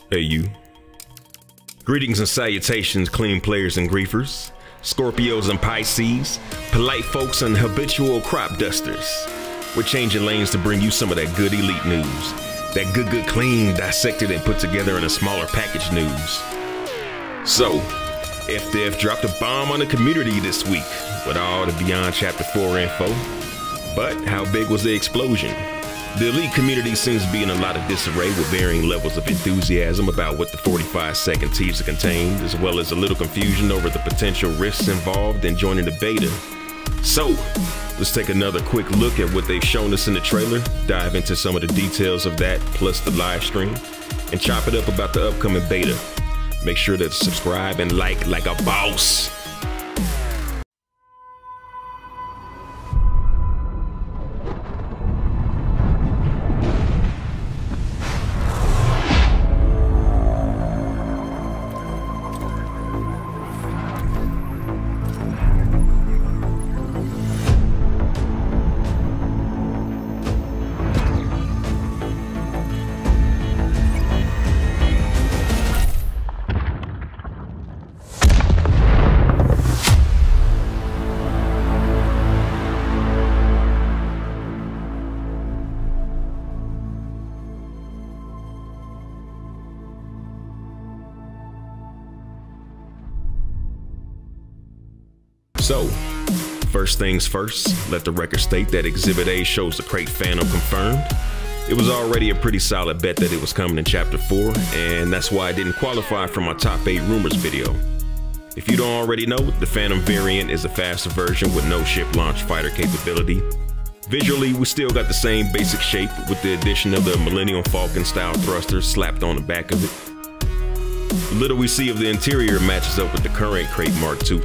Hey you. Greetings and salutations, clean players and griefers, Scorpios and Pisces, polite folks and habitual crop dusters. We're changing lanes to bring you some of that good elite news. That good clean, dissected and put together in a smaller package news. So, FDF dropped a bomb on the community this week with all the Beyond Chapter 4 info. But how big was the explosion? The elite community seems to be in a lot of disarray with varying levels of enthusiasm about what the 45-second teaser contained, as well as a little confusion over the potential risks involved in joining the beta. So, let's take another quick look at what they've shown us in the trailer, dive into some of the details of that plus the live stream, and chop it up about the upcoming beta. Make sure to subscribe and like a boss. So, first things first, let the record state that Exhibit A shows the Krait Phantom confirmed. It was already a pretty solid bet that it was coming in Chapter 4, and that's why it didn't qualify for my Top 8 Rumors video. If you don't already know, the Phantom variant is a faster version with no ship launch fighter capability. Visually, we still got the same basic shape with the addition of the Millennium Falcon style thrusters slapped on the back of it. The little we see of the interior matches up with the current Krait Mark II.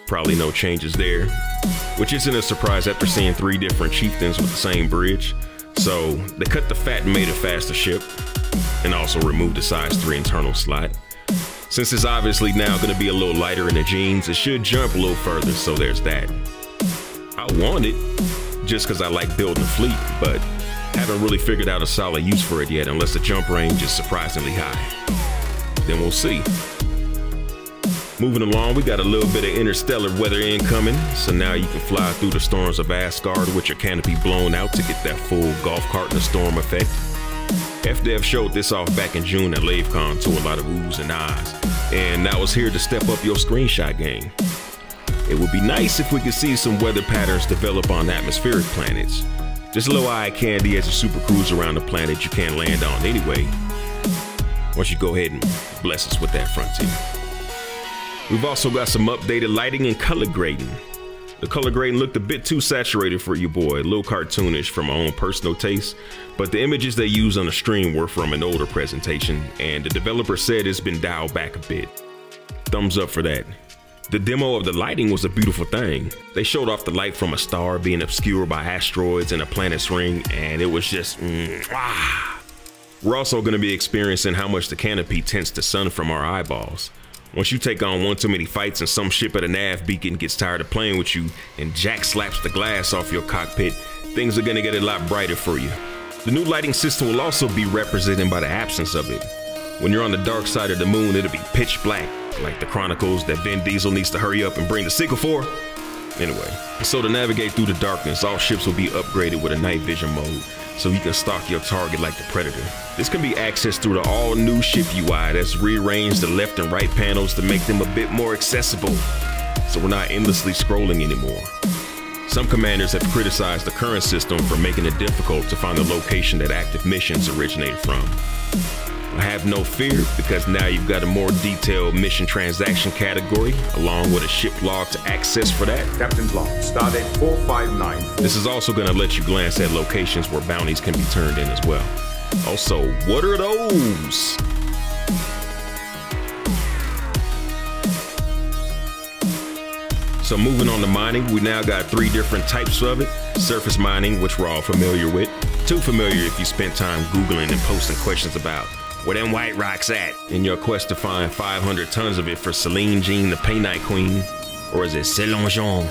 Probably no changes there, which isn't a surprise after seeing 3 different chieftains with the same bridge. So they cut the fat and made a faster ship, and also removed the size 3 internal slot. Since it's obviously now going to be a little lighter in the jeans, it should jump a little further, so there's that. I want it, just because I like building a fleet, but haven't really figured out a solid use for it yet unless the jump range is surprisingly high. Then we'll see. Moving along, we got a little bit of interstellar weather incoming, so now you can fly through the storms of Asgard with your canopy blown out to get that full golf cart in the storm effect. FDF showed this off back in June at LaveCon to a lot of oohs and ahs, and now it's here to step up your screenshot game. It would be nice if we could see some weather patterns develop on atmospheric planets. Just a little eye candy as you super cruise around the planet you can't land on anyway. Why don't you go ahead and bless us with that frontier. We've also got some updated lighting and color grading. The color grading looked a bit too saturated for you boy, a little cartoonish from my own personal taste, but the images they used on the stream were from an older presentation, and the developer said it's been dialed back a bit. Thumbs up for that. The demo of the lighting was a beautiful thing. They showed off the light from a star being obscured by asteroids and a planet's ring, and it was just We're also going to be experiencing how much the canopy tints the sun from our eyeballs. Once you take on one too many fights and some ship at a nav beacon gets tired of playing with you and Jack slaps the glass off your cockpit, things are gonna get a lot brighter for you. The new lighting system will also be represented by the absence of it. When you're on the dark side of the moon, it'll be pitch black, like the Chronicles that Vin Diesel needs to hurry up and bring the sequel for. Anyway, so to navigate through the darkness, all ships will be upgraded with a night vision mode, so you can stalk your target like the Predator. This can be accessed through the all-new ship UI that's rearranged the left and right panels to make them a bit more accessible, so we're not endlessly scrolling anymore. Some commanders have criticized the current system for making it difficult to find the location that active missions originated from. I have no fear, because now you've got a more detailed mission transaction category, along with a ship log to access for that. Captain's log, stardate 459. This is also going to let you glance at locations where bounties can be turned in as well. Also, what are those? So moving on to mining, we now got 3 different types of it. Surface mining, which we're all familiar with. Too familiar if you spent time Googling and posting questions about where them white rocks at in your quest to find 500 tons of it for Celine Jean, the Pay Night Queen. Or is it Céline Jean,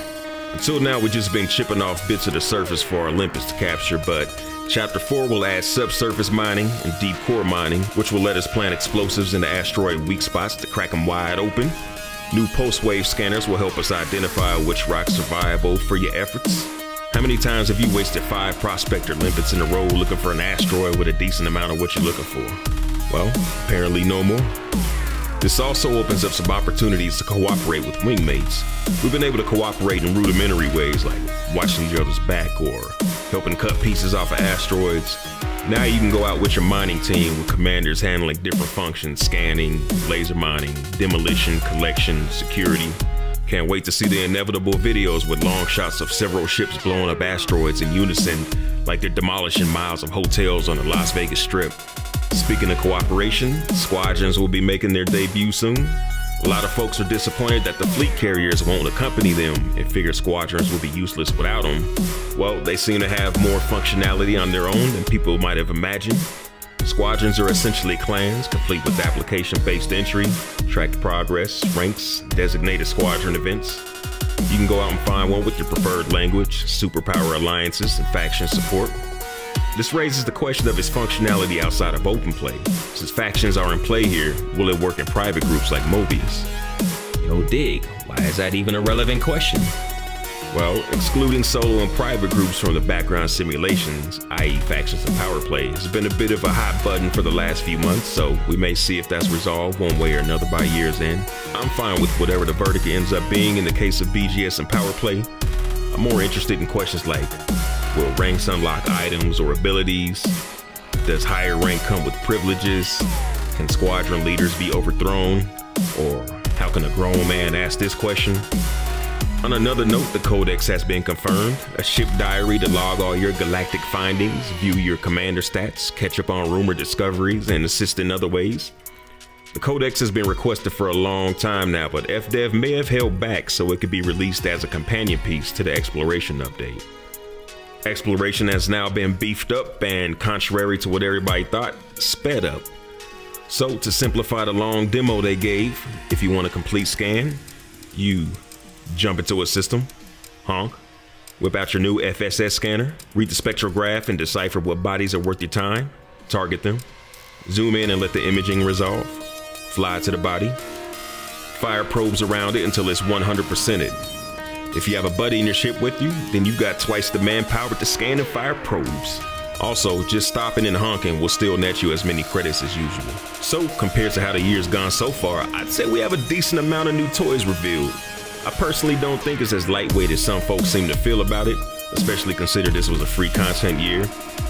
Until now, we've just been chipping off bits of the surface for our Olympus to capture, but Chapter 4 will add subsurface mining and deep core mining, which will let us plant explosives into asteroid weak spots to crack them wide open. New pulse-wave scanners will help us identify which rocks are viable for your efforts. How many times have you wasted 5 prospector limpets in a row looking for an asteroid with a decent amount of what you're looking for? Well, apparently no more. This also opens up some opportunities to cooperate with wingmates. We've been able to cooperate in rudimentary ways like watching each other's back or helping cut pieces off of asteroids. Now you can go out with your mining team with commanders handling different functions: scanning, laser mining, demolition, collection, security. Can't wait to see the inevitable videos with long shots of several ships blowing up asteroids in unison like they're demolishing miles of hotels on the Las Vegas Strip. Speaking of cooperation, squadrons will be making their debut soon. A lot of folks are disappointed that the fleet carriers won't accompany them and figure squadrons will be useless without them. Well, they seem to have more functionality on their own than people might have imagined. Squadrons are essentially clans, complete with application-based entry, tracked progress, ranks, designated squadron events. You can go out and find one with your preferred language, superpower alliances, and faction support. This raises the question of its functionality outside of open play. Since factions are in play here, will it work in private groups like Mobius? Yo, dig, why is that even a relevant question? Well, excluding solo and private groups from the background simulations, i.e. factions and power play, has been a bit of a hot button for the last few months, so we may see if that's resolved one way or another by year's end. I'm fine with whatever the verdict ends up being in the case of BGS and power play. I'm more interested in questions like, will ranks unlock items or abilities? Does higher rank come with privileges? Can squadron leaders be overthrown? Or how can a grown man ask this question? On another note, the Codex has been confirmed, a ship diary to log all your galactic findings, view your commander stats, catch up on rumored discoveries, and assist in other ways. The Codex has been requested for a long time now, but FDev may have held back so it could be released as a companion piece to the Exploration update. Exploration has now been beefed up and, contrary to what everybody thought, sped up. So to simplify the long demo they gave, if you want a complete scan, you jump into a system, honk, whip out your new FSS scanner, read the spectrograph and decipher what bodies are worth your time, target them, zoom in and let the imaging resolve, fly to the body, fire probes around it until it's 100%ed. If you have a buddy in your ship with you, then you've got twice the manpower to scan and fire probes. Also, just stopping and honking will still net you as many credits as usual. So, compared to how the year's gone so far, I'd say we have a decent amount of new toys revealed. I personally don't think it's as lightweight as some folks seem to feel about it, especially consider this was a free content year.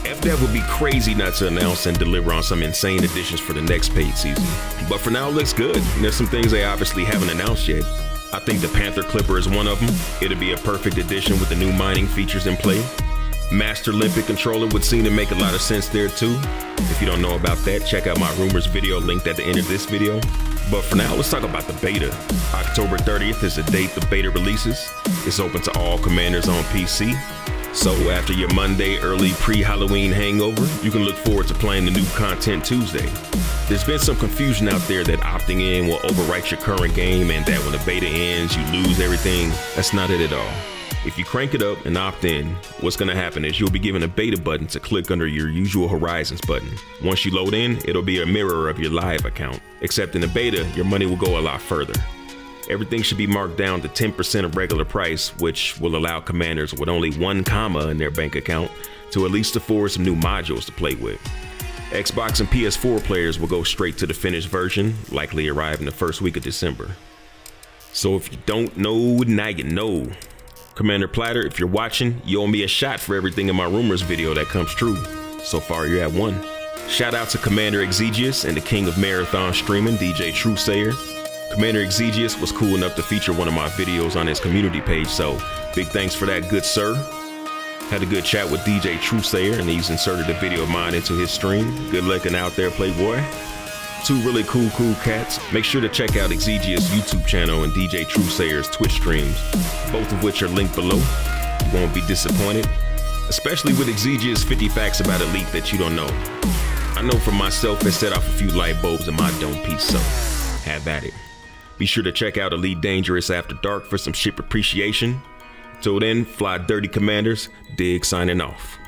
FDev would be crazy not to announce and deliver on some insane additions for the next paid season. But for now, it looks good. There's some things they obviously haven't announced yet. I think the Panther Clipper is one of them. It'll be a perfect addition with the new mining features in play. Master Olympic controller would seem to make a lot of sense there too. If you don't know about that, check out my rumors video linked at the end of this video. But for now, let's talk about the beta. October 30th is the date the beta releases. It's open to all commanders on PC. So after your Monday early pre-Halloween hangover, you can look forward to playing the new content Tuesday. There's been some confusion out there that opting in will overwrite your current game and that when the beta ends, you lose everything. That's not it at all. If you crank it up and opt in, what's going to happen is you'll be given a beta button to click under your usual Horizons button. Once you load in, it'll be a mirror of your live account. Except in the beta, your money will go a lot further. Everything should be marked down to 10% of regular price, which will allow commanders with only 1 comma in their bank account to at least afford some new modules to play with. Xbox and PS4 players will go straight to the finished version, likely arrive in the first week of December. So if you don't know, now you know. Commander Platter, if you're watching, you owe me a shot for everything in my rumors video that comes true. So far, you're at 1. Shout out to Commander Exegius and the king of marathon streaming, DJTruthsayer. Commander Exegius was cool enough to feature one of my videos on his community page, so big thanks for that, good sir. Had a good chat with DJTruthsayer, and he's inserted a video of mine into his stream. Good looking out there, playboy. 2 really cool cats. Make sure to check out Exegius' YouTube channel and DJTruthsayer's Twitch streams, both of which are linked below. You won't be disappointed, especially with Exegius' 50 facts about Elite that you don't know. I know for myself it set off a few light bulbs in my dome piece, so have at it. Be sure to check out Elite Dangerous After Dark for some ship appreciation. Till then, fly dirty commanders, Dig signing off.